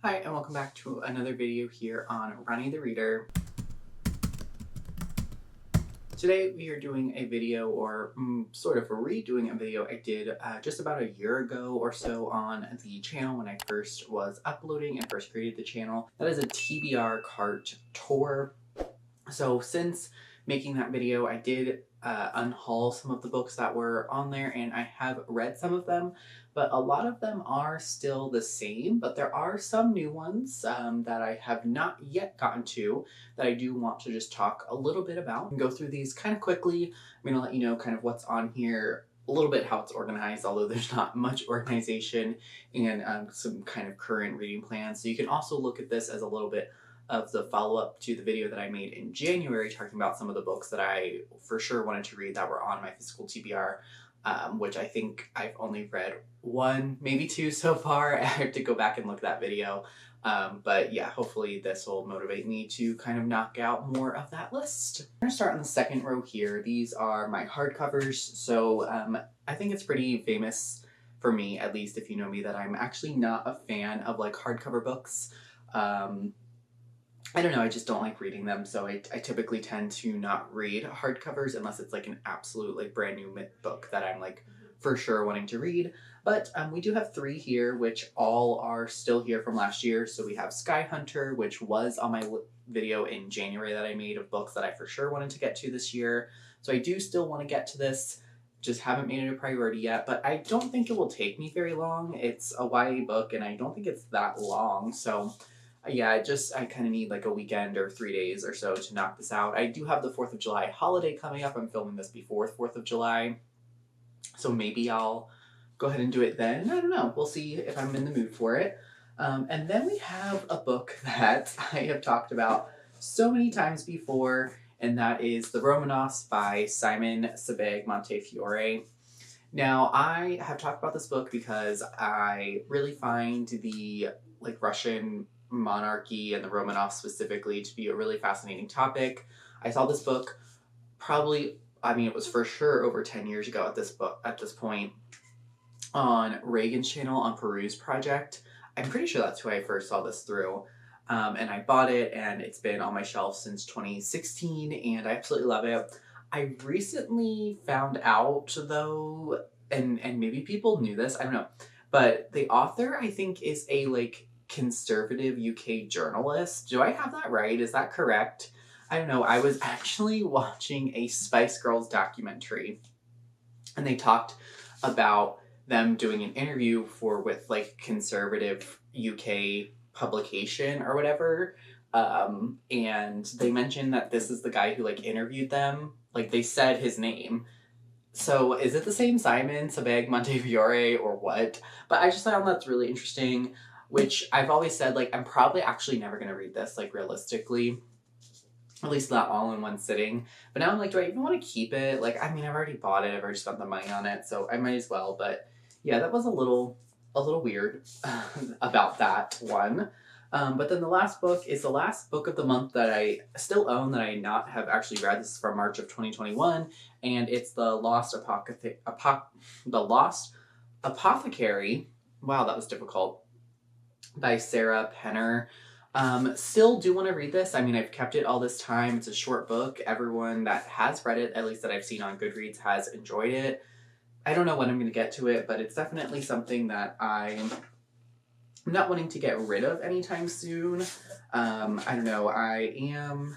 Hi, and welcome back to another video here on Ronnie the Reader. Today we are doing a video, or sort of redoing a video I did just about a year ago or so on the channel when I first was uploading and first created the channel. That is a TBR cart tour. So since making that video, I did unhaul some of the books that were on there, and I have read some of them, but a lot of them are still the same, but there are some new ones that I have not yet gotten to that I do want to just talk a little bit about and go through these kind of quickly. I'm going to let you know kind of what's on here, a little bit how it's organized, although there's not much organization, and some kind of current reading plans. So you can also look at this as a little bit of the follow-up to the video that I made in January talking about some of the books that I for sure wanted to read that were on my physical TBR, which I think I've only read one, maybe two so far. I have to go back and look at that video. But yeah, hopefully this will motivate me to kind of knock out more of that list. I'm going to start on the second row here. These are my hardcovers. So I think it's pretty famous for me, at least if you know me, that I'm actually not a fan of like hardcover books. I don't know, I just don't like reading them, so I typically tend to not read hardcovers unless it's like an absolute like brand new book that I'm like for sure wanting to read. But we do have three here, which all are still here from last year. So we have Sky Hunter, which was on my video in January that I made of books that I for sure wanted to get to this year. So I do still want to get to this, just haven't made it a priority yet, but I don't think it will take me very long. It's a YA book and I don't think it's that long, so yeah, I kind of need like a weekend or 3 days or so to knock this out. I do have the 4th of July holiday coming up. I'm filming this before 4th of July, so maybe I'll go ahead and do it then. I don't know. We'll see if I'm in the mood for it. And then we have a book that I have talked about so many times before, and that is The Romanovs by Simon Sebag Montefiore. Now, I have talked about this book because I really find the like Russian monarchy and the Romanovs specifically to be a really fascinating topic. I saw this book probably, I mean, it was for sure over 10 years ago at this point on Reagan's channel on Peruse Project. I'm pretty sure that's who I first saw this through. And I bought it, and it's been on my shelf since 2016, and I absolutely love it. I recently found out, though, and maybe people knew this, I don't know, but the author, I think, is a, like, conservative UK journalist. Do I have that right? Is that correct? I don't know. I was actually watching a Spice Girls documentary, and they talked about them doing an interview with like conservative UK publication or whatever. And they mentioned that this is the guy who like interviewed them. Like they said his name. So is it the same Simon Sebag Montefiore or what? But I just found that's really interesting, which I've always said, like, I'm probably actually never going to read this, like, realistically. At least not all in one sitting. But now I'm like, do I even want to keep it? Like, I mean, I've already bought it. I've already spent the money on it. So I might as well. But yeah, that was a little weird about that one. But then the last book is the last book of the month that I still own that I not have actually read. This is from March of 2021. And it's The Lost Apothecary. Wow, that was difficult. By Sarah Penner. Still do want to read this. I mean, I've kept it all this time. It's a short book. Everyone that has read it, at least that I've seen on Goodreads, has enjoyed it. I don't know when I'm going to get to it, but it's definitely something that I'm not wanting to get rid of anytime soon. I don't know. I am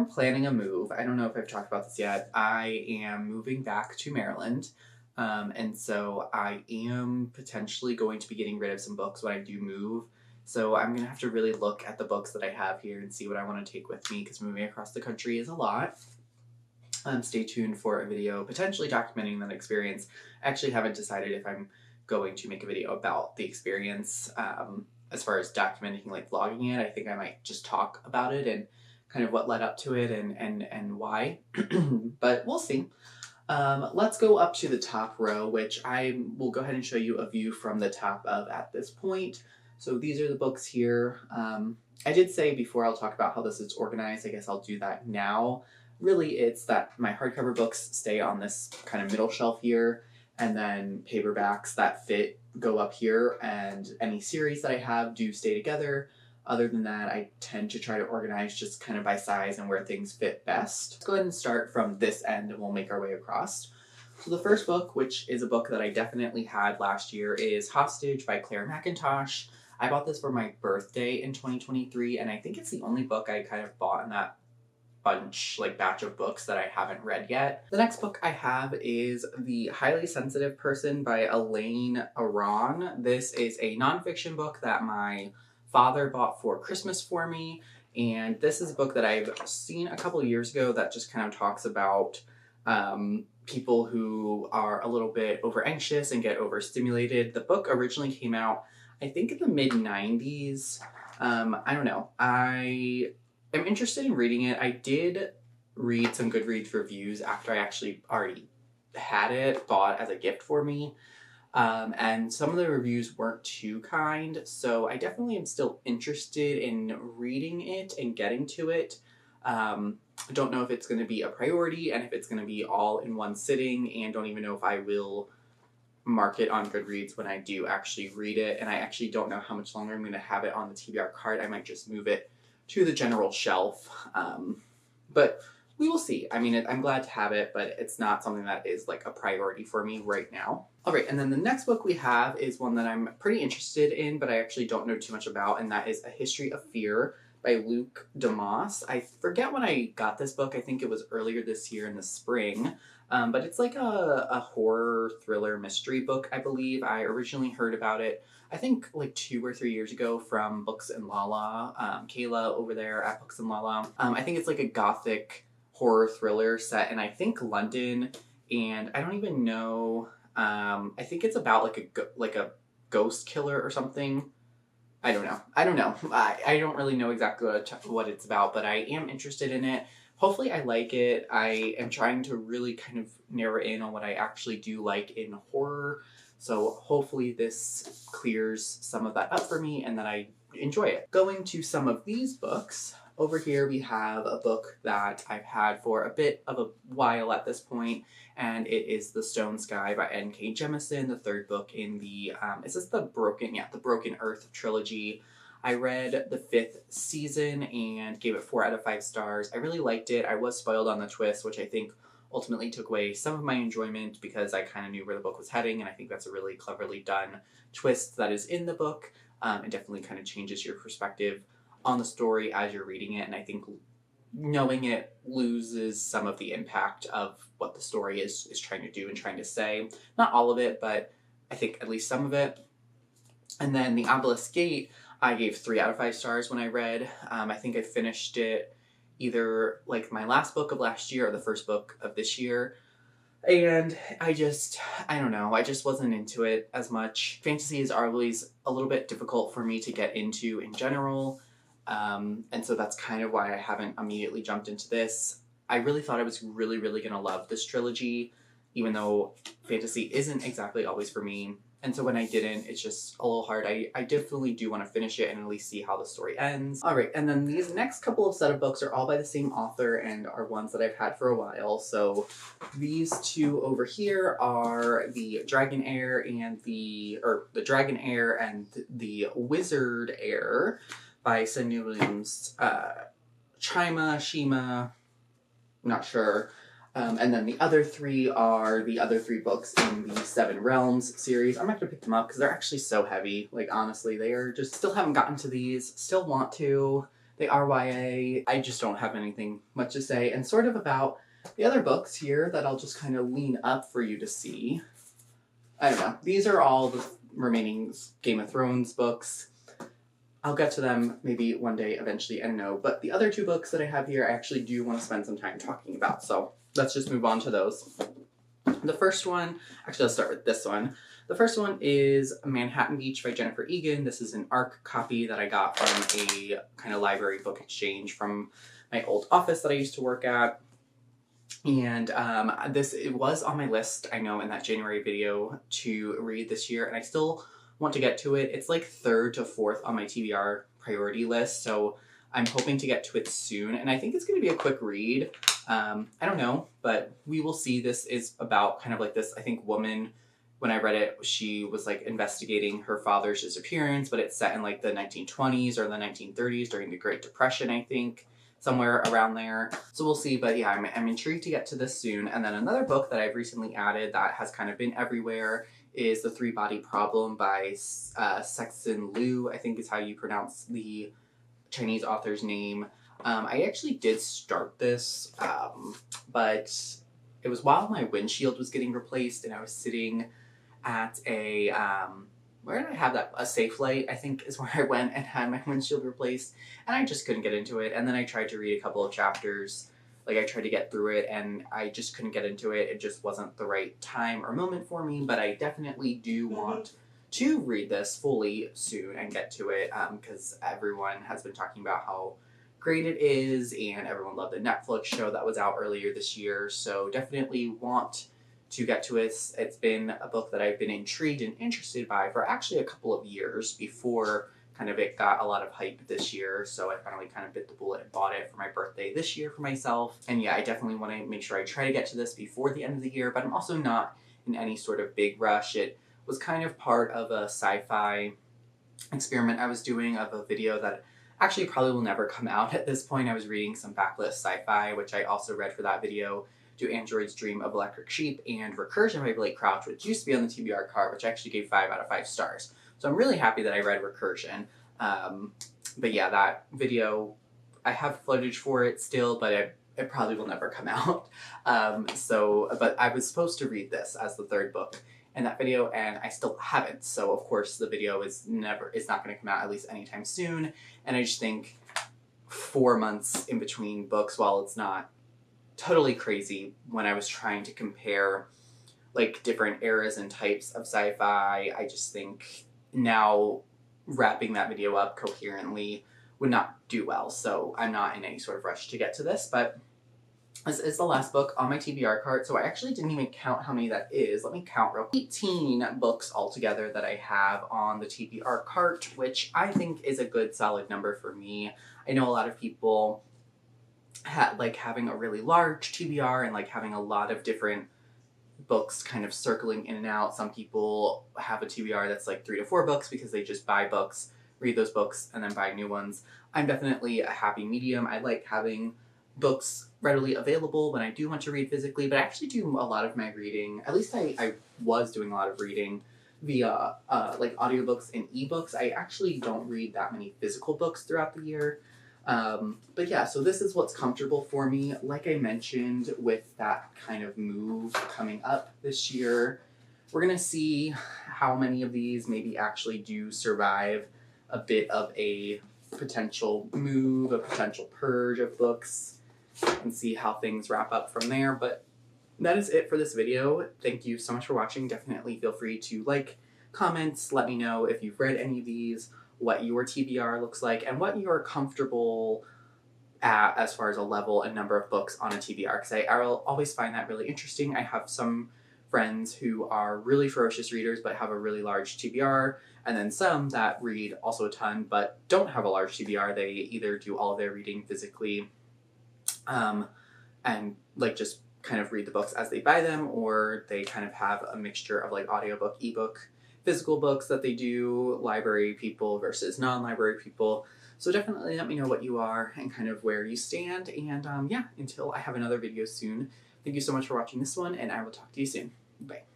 planning a move. I don't know if I've talked about this yet. I am moving back to Maryland. And so I am potentially going to be getting rid of some books when I do move. So I'm going to have to really look at the books that I have here and see what I want to take with me, because moving across the country is a lot. Stay tuned for a video potentially documenting that experience. I actually haven't decided if I'm going to make a video about the experience as far as documenting, like vlogging it. I think I might just talk about it and kind of what led up to it and why. But we'll see. Let's go up to the top row, which I will go ahead and show you a view from the top of at this point. So these are the books here. I did say before I'll talk about how this is organized. I guess I'll do that now. Really, it's that my hardcover books stay on this kind of middle shelf here, and then paperbacks that fit go up here, and any series that I have do stay together. Other than that, I tend to try to organize just kind of by size and where things fit best. Let's go ahead and start from this end and we'll make our way across. So the first book, which is a book that I definitely had last year, is Hostage by Claire McIntosh. I bought this for my birthday in 2023, and I think it's the only book I kind of bought in that batch of books that I haven't read yet. The next book I have is The Highly Sensitive Person by Elaine Aron. This is a nonfiction book that my father bought for Christmas for me, and this is a book that I've seen a couple of years ago that just kind of talks about people who are a little bit over anxious and get overstimulated. The book originally came out, I think, in the mid-90s. I don't know. I am interested in reading it. I did read some Goodreads reviews after I actually already had it bought as a gift for me. And some of the reviews weren't too kind, so I definitely am still interested in reading it and getting to it. I don't know if it's going to be a priority and if it's going to be all in one sitting, and don't even know if I will mark it on Goodreads when I do actually read it, and I actually don't know how much longer I'm going to have it on the TBR cart. I might just move it to the general shelf, but we will see. I mean, I'm glad to have it, but it's not something that is like a priority for me right now. All right, and then the next book we have is one that I'm pretty interested in, but I actually don't know too much about, and that is A History of Fear by Luc Demoss. I forget when I got this book. I think it was earlier this year in the spring, but it's like a horror thriller mystery book, I believe. I originally heard about it, I think like 2 or 3 years ago from Books and Lala, Kayla over there at Books and Lala. I think it's like a gothic horror thriller set in, I think, London, and I don't even know. I think it's about like a ghost killer or something. I don't know. I don't really know exactly what it's about, but I am interested in it. Hopefully I like it. I am trying to really kind of narrow in on what I actually do like in horror. So hopefully this clears some of that up for me and that I enjoy it. Going to some of these books, over here we have a book that I've had for a bit of a while at this point, and it is The Stone Sky by N.K. Jemisin, the third book in the, is this the Broken Earth trilogy. I read the 5th season and gave it 4 out of 5 stars. I really liked it. I was spoiled on the twist, which I think ultimately took away some of my enjoyment because I kind of knew where the book was heading, and I think that's a really cleverly done twist that is in the book. It definitely kind of changes your perspective on the story as you're reading it, and I think knowing it loses some of the impact of what the story is trying to do and trying to say. Not all of it, but I think at least some of it. And then The Obelisk Gate, I gave 3 out of 5 stars when I read. I think I finished it either like my last book of last year or the first book of this year. And I don't know, I just wasn't into it as much. Fantasies are always a little bit difficult for me to get into in general. And so that's kind of why I haven't immediately jumped into this. I really thought I was really going to love this trilogy, even though fantasy isn't exactly always for me. And so when I didn't, it's just a little hard. I definitely do want to finish it and at least see how the story ends. All right, and then these next couple of set of books are all by the same author and are ones that I've had for a while. So these two over here are the Dragon Heir and the Wizard Heir by Cindy Williams, Shima, not sure. And then the other 3 are the other 3 books in the Seven Realms series. I'm not going to pick them up because they're actually so heavy. Like, honestly, they are just, still haven't gotten to these, still want to. They are YA. I just don't have anything much to say. And sort of about the other books here that I'll just kind of lean up for you to see. I don't know. These are all the remaining Game of Thrones books. I'll get to them maybe one day eventually, I don't know. But the other 2 books that I have here, I actually do want to spend some time talking about. So let's just move on to those. The first one, actually let's start with this one. The first one is Manhattan Beach by Jennifer Egan. This is an ARC copy that I got from a kind of library book exchange from my old office that I used to work at. And it was on my list, I know, in that January video to read this year, and I still want to get to it. It's like 3rd to 4th on my TBR priority list, so I'm hoping to get to it soon, and I think it's going to be a quick read. I don't know, but we will see. This is about kind of like this, I think, woman when I read it, she was like investigating her father's disappearance, but it's set in like the 1920s or the 1930s during the Great Depression, I think. Somewhere around there. So we'll see, but yeah, I'm intrigued to get to this soon. And then another book that I've recently added that has kind of been everywhere is The Three-Body Problem by Sexton Liu, I think is how you pronounce the Chinese author's name. I actually did start this, but it was while my windshield was getting replaced and I was sitting at a, where did I have that? A Safe Light, I think, is where I went and had my windshield replaced, and I just couldn't get into it. And then I tried to read a couple of chapters, like I tried to get through it, and I just couldn't get into it. It just wasn't the right time or moment for me, but I definitely do want to read this fully soon and get to it, because everyone has been talking about how great it is, and everyone loved the Netflix show that was out earlier this year, so definitely want to get to it. It's been a book that I've been intrigued and interested by for actually a couple of years before kind of it got a lot of hype this year, so I finally kind of bit the bullet and bought it for my birthday this year for myself. And yeah, I definitely want to make sure I try to get to this before the end of the year, but I'm also not in any sort of big rush. It was kind of part of a sci-fi experiment I was doing of a video that actually probably will never come out at this point. I was reading some backlist sci-fi, which I also read for that video, Do Androids Dream of Electric Sheep, and Recursion by Blake Crouch, which used to be on the TBR card, which I actually gave 5 out of 5 stars. So I'm really happy that I read Recursion. But yeah, that video, I have footage for it still, but it probably will never come out. But I was supposed to read this as the third book in that video, and I still haven't. So of course the video is not going to come out at least anytime soon. And I just think 4 months in between books, while it's not totally crazy, when I was trying to compare like different eras and types of sci-fi, I just think now wrapping that video up coherently would not do well. So I'm not in any sort of rush to get to this, but this is the last book on my TBR cart, so I actually didn't even count how many that is. Let me count real quick. 18 books altogether that I have on the TBR cart, which I think is a good solid number for me. I know a lot of people like having a really large TBR and like having a lot of different books kind of circling in and out. Some people have a TBR that's like 3 to 4 books because they just buy books, read those books, and then buy new ones. I'm definitely a happy medium. I like having books readily available when I do want to read physically, but I actually do a lot of my reading, at least I was doing a lot of reading via like audiobooks and ebooks. I actually don't read that many physical books throughout the year. But yeah, so this is what's comfortable for me. Like I mentioned, with that kind of move coming up this year, we're gonna see how many of these maybe actually do survive a bit of a potential move, a potential purge of books, and see how things wrap up from there. But that is it for this video. Thank you so much for watching. Definitely feel free to like, comments, let me know if you've read any of these, what your TBR looks like, and what you're comfortable at as far as a level and number of books on a TBR, because I always find that really interesting. I have some friends who are really ferocious readers but have a really large TBR, and then some that read also a ton but don't have a large TBR. They either do all of their reading physically and like just kind of read the books as they buy them, or they kind of have a mixture of like audiobook, ebook, physical books that they do, library people versus non-library people. So definitely let me know what you are and kind of where you stand. And yeah, until I have another video soon, thank you so much for watching this one, and I will talk to you soon. Bye.